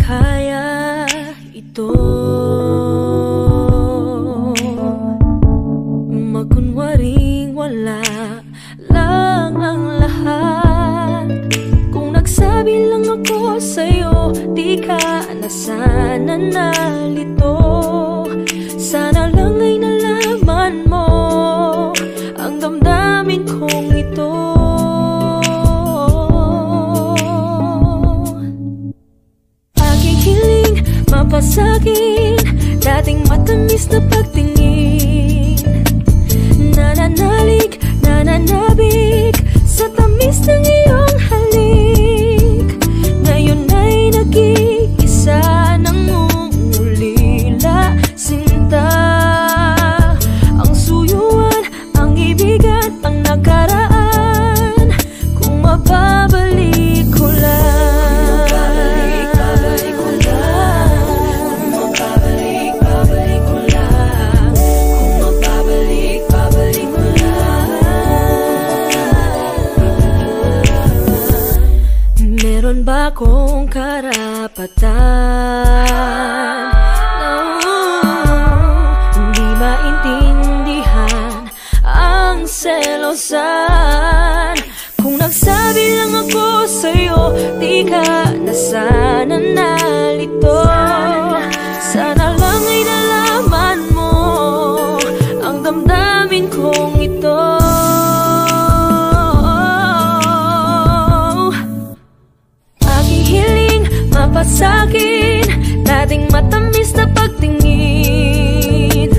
kaya ito. Magkunwaring wala lang ang lahat. Kung nagsabi lang ako sa'yo, di ka na sana nalito. Sana lang ay nalaman mo ang damdamin kong ito. Aking hiling mapasagin, dating matamis na pagtingin. Nananalig, nananabik sa tamis ng iyong halik. Ngayon ay nag-iisa nang umulila, sinta. Ang suyuan, ang ibigan, ang nakaraan. Kung mababalik ko lang, babalik ko lang. Kung mababalik, babalik ko lang. Kung mababalik, babalik ko lang. Meron ba akong karapatan na hindi maintindihan ang selosan? Kung nagsabi lang ako sa'yo, di ka na sana nalito. Sana lang ay nalaman mo ang damdamin kong ito. Aking hiling mapasagin, dating matamis na pagtingin.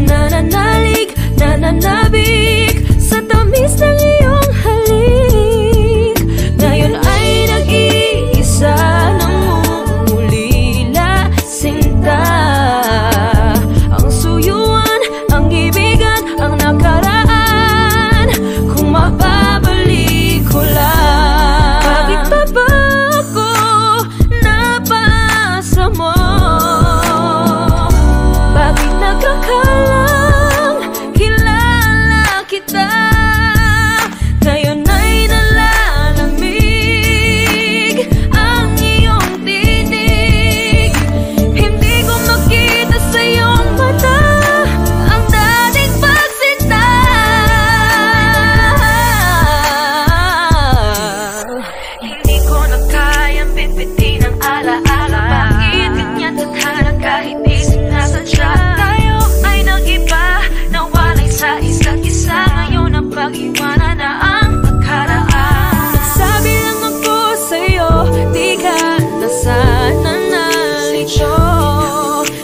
Nananalig, nananabik sa tamis ng iyong halik. Ngayon ay nag-iisa nang umulila, sinta. Ang suyuan, ang ibigan, ang nakaraan. Kung mababalik ko lang, bakit pa ba ako napasa mo? Bakit nagkakalang kilala kita? Ngayon ay nalalamig ang iyong tinig. Hindi ko makita sa iyong mata ang dating pagsinta. Hindi ko na kayang bitbitin ang alaala. Bakit ganyan tadhana kahit di sinasadya? Tayo ay nag-iba, nawalay sa isa't isa. Ngayon ang pag-iwanan na ang nakaraan. Nagsabi lang ako sa'yo, di ka na sana nalito.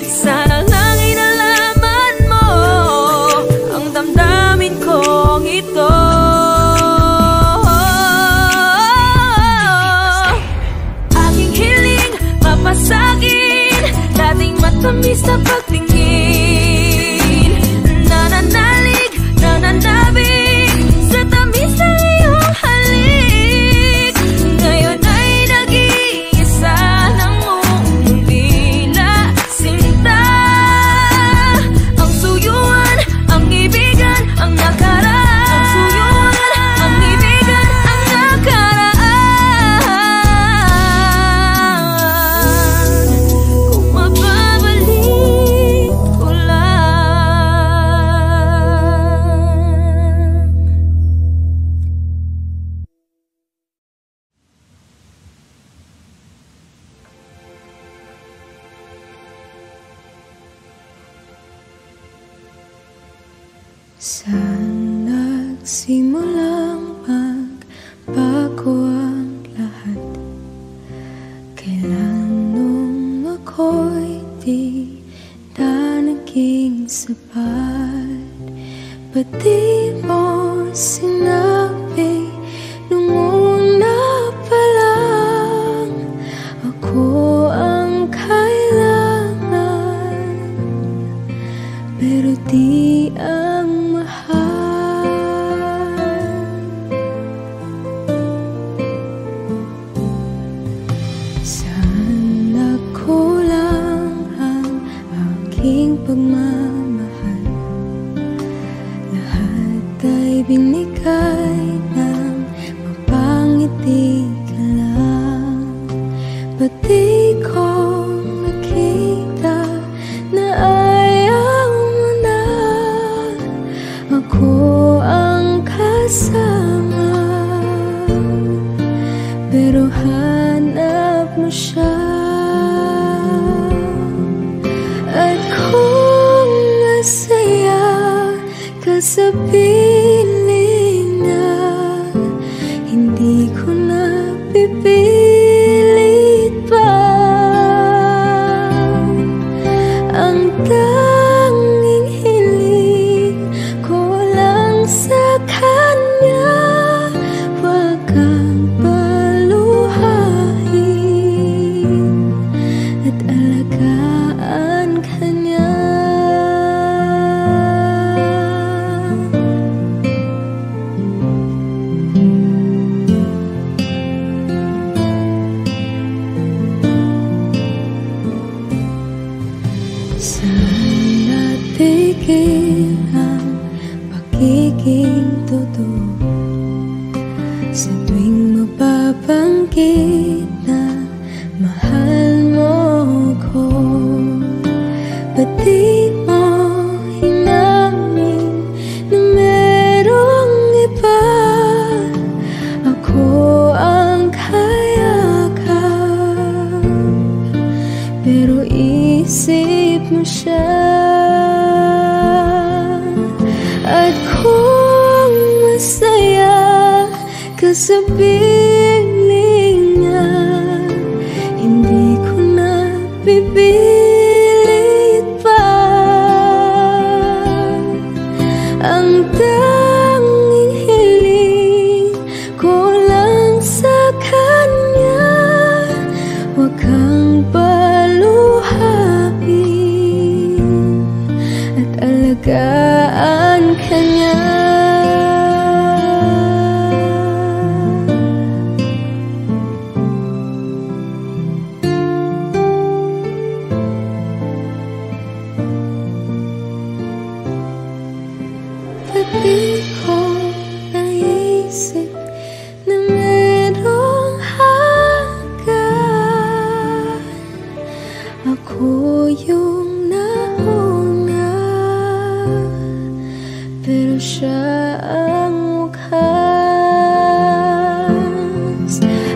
Sana lang ay nalaman mo ang damdamin kong ito. Aking hiling mapasagin, dating matamis na pagtingin. Nananalig, nananabik sa tamis ng iyong halik. Ngayon ay nag-iisa nang umulila, sinta. Ang suyuan, ang ibigan, ang nakaraan. Ang suyuan, ang ibigan, ang nakaraan. Kung mababalik ko lang. Saan nagsimulang magbago ang lahat? Kailan nung ako'y di na naging sapat? Ba't di mo sinabi nung una pa lang ako ang kailangan, pero di ang mahal? Saan nagkulang ang aking pagmamahal? Lahat ay binigay ng mapangiti ka lang. Ba't di ko sa piling na hindi ko na pipilit pa. Ang tanging hiling ko lang sa kanya, wag kang paluhain at alagaan ka niya. Saan natigil ang pagiging totoo? Sa tuwing mapabanggit na mahal mo ko, ba't di mo hinamin na merong iba? Ako ang kayakap, pero isip mo siya. At kung masaya ka sa piling niya, hindi ko na pipilit pa. Ang tanging hiling ko lang sa kanya, wag kang paluhain at alagaan ka niya. Ba't di ko naisip na merong hanggan? Ako yung nauna, pero siya ang wakas.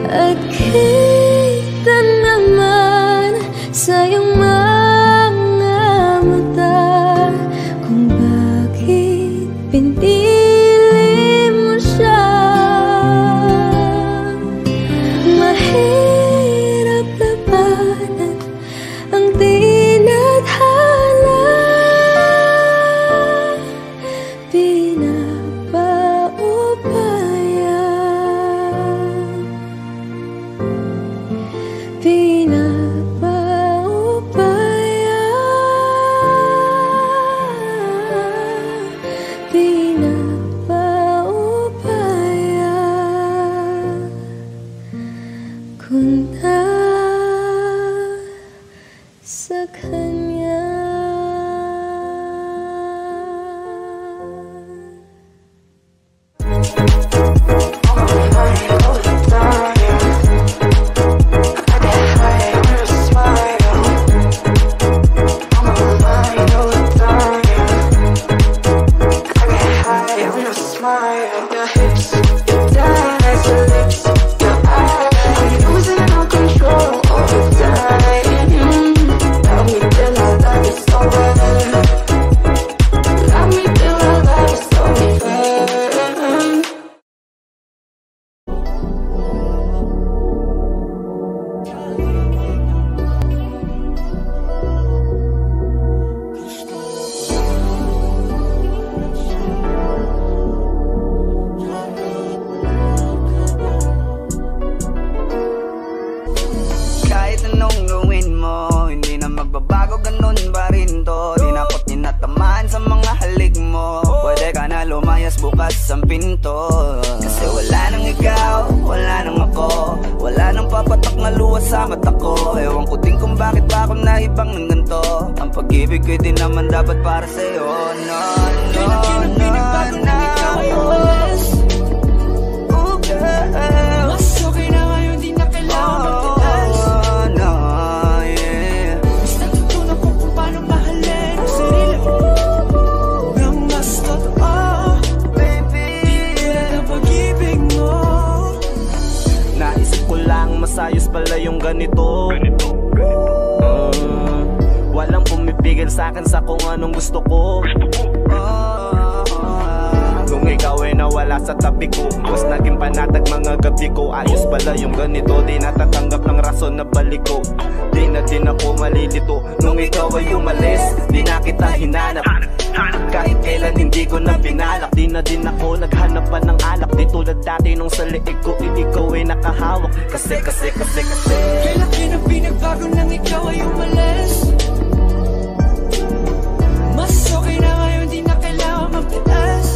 At kita naman sa iyong mga mata kung bakit pinili mo siya. Mahirap labanan ang tinadhana, pinapaubaya, pinapaubaya, pinapaubaya. Kung nasa kanya. Magbabago ganun ba rin to? Di na ako't tinatamaan sa mga halik mo. Pwede ka na lumayas bukas ang pinto. Kasi wala nang ikaw, wala nang ako, wala nang papatak na luwas sa mata ko. Ewan ko din kung bakit ba ako naibang ng ganito. Ang pag-ibig ko'y di naman dapat para sa'yo. No, no, no, no. Mas okay na ngayon, di na kailangan magtilas. Basta tutunan ko kung paano mahalin ang sarili ko nang mas totoo. Baby, di tulad ang pag-ibig mo. Naisip ko lang masayos pala yung ganito. Walang pumipigil sa'kin sa kung anong gusto ko. sa tabi ko. Mas naging panatag mga gabi ko. Ayos pala yung ganito, di natatanggap ng rason na balik ko. Di na din ako malilito nung ikaw ay umalis. Di na kita hinanap, kahit kailan hindi ko na pinalak. Di na din ako naghanap pa ng alak. Di tulad dati nung sa liig ko, ikaw ay nakahawak. Kasi kailan pinagbago nang ikaw ay umalis. Mas okay na ngayon, di na kailangan magtiis.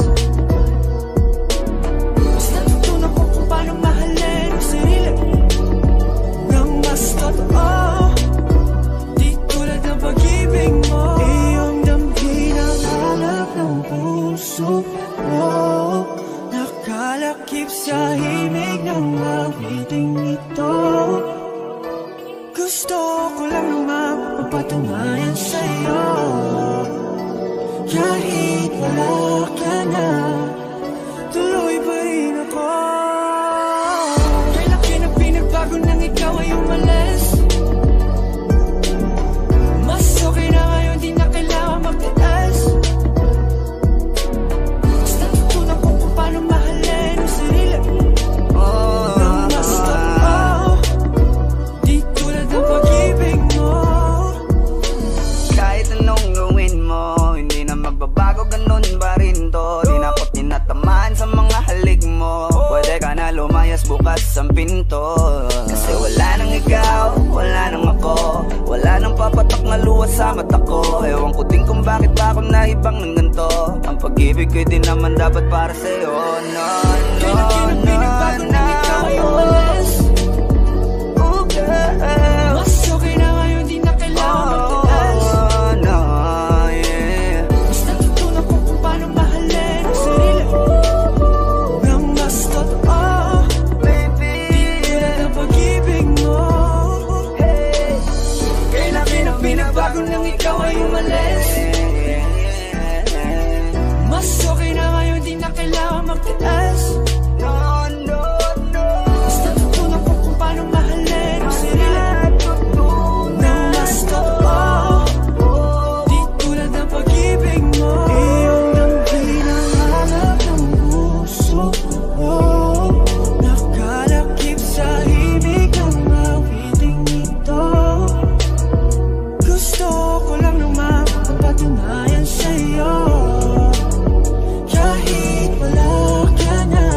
Mas natutunan ko kung paano mahalin ang sarili nang mas totoo. Di tulad ng pag-ibig mo. Iyong damhin ang alak ng puso mo. Nakalakip sa himig ng awiting ito. Gusto ko lang naman mapatunayan sa'yo. Kahit wala ka na, tuloy pa rin ako. Kailan pinagbago nang ikaw ay umalis. Mas okay na ngayon, di na kailangan magtiis. Mas natutunan ko kung paano mahalin ang sarili nang mas totoo. Di tulad ng pag-ibig mo. Kahit anong gawin mo, hindi na magbabago, ganun pa rin to. Di na ko tinatamaan sa mga halik mo. Pwede ka na lumayas, bukas ang pinto. Kasi wala nang ikaw, wala nang ako. Wala nang papatak na luwas sa mata ko. Ewan ko din kung bakit ba ako naibang ng ganito. Ang pag-ibig ko'y di naman dapat para sa'yo. No, Kailan pinagbago nang ikaw ay umalis. Oh, girl. Mas okay na ngayon, di na kailangan magtiis. Oh, no, yeah. Mas natutunan ko kung paano mahalin ang sarili nang mas totoo. Baby, Di tulad ng pag-ibig mo. Kailan pinagbago nang ikaw ay umalis. Mas okay na ngayon, di na kailangan magtiis. no, no, no. Mas natutunan ko kung paano mahalin ang sarili nang mas totoo. Di tulad ng pag-ibig mo. Iyong damhin ang alak ng puso mo. Nakalakip sa himig ng awiting ito. Gusto ko lang naman mapatunayan sa'yo. Kahit wala ka na,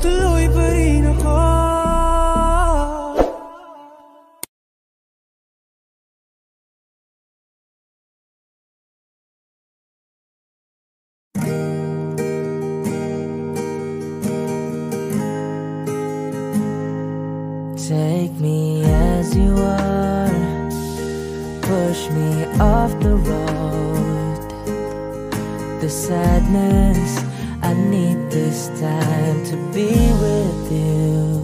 tuloy pa rin ako. Take me as you are, push me off the road. The sadness, I need this time to be with you.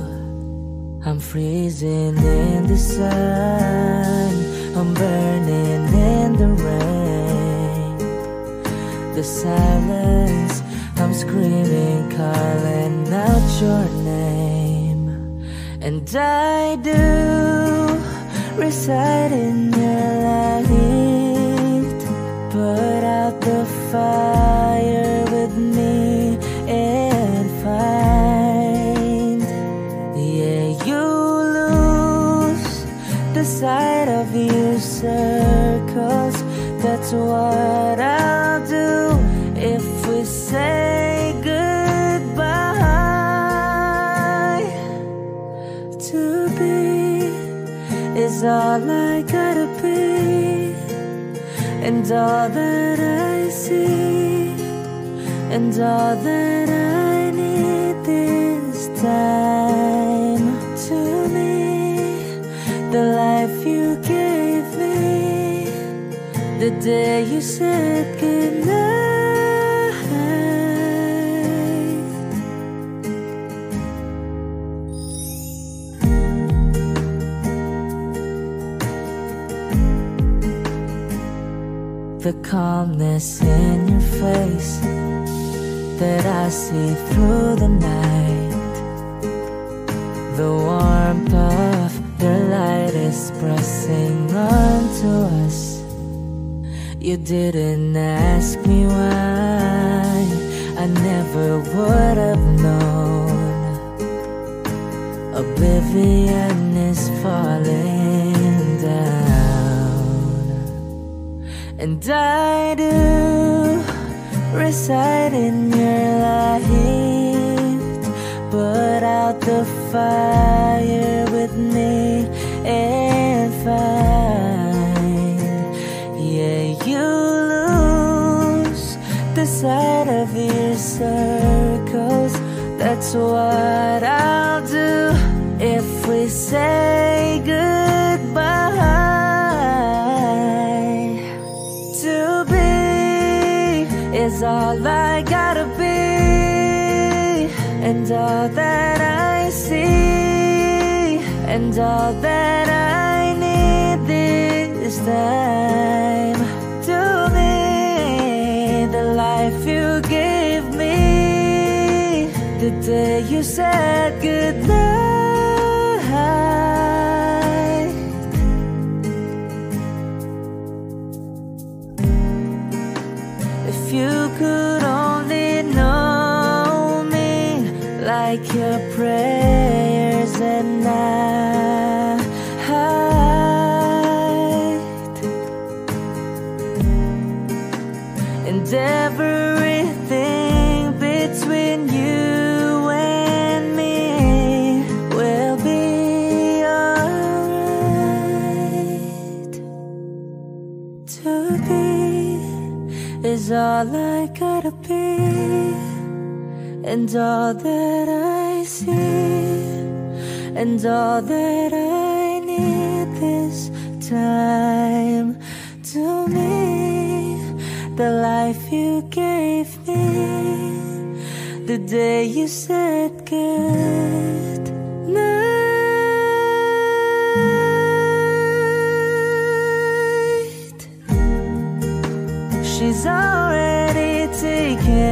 I'm freezing in the sun, I'm burning in the rain. The silence, I'm screaming, calling out your name. And I do reside in your light. Put out the fire with me and find. Yeah, you lose the sight of your circles. That's what I'll do if we say goodbye. To be is all I gotta be, and all that I see, and all that I need this time. To me, the life you gave me, the day you said goodnight. The calmness in your face that I see through the night. The warmth of your light is pressing onto us. You didn't ask me why, I never never would have known oblivion is falling down. And I do reside in your light, put out the fire with me and find. Yeah, you lose the sight of your circles. That's what I'll do if we say goodbye. To be is all I gotta be, and all that I see, and all that I need this time. To me, the life you gave me, the day you said goodnight. If you could only know me like your prayers at night, and everything between you and me will be alright. To be is all I gotta be, and all that I see, and all that I need this time. To me, the life you gave me, the day you said good night. She's already taken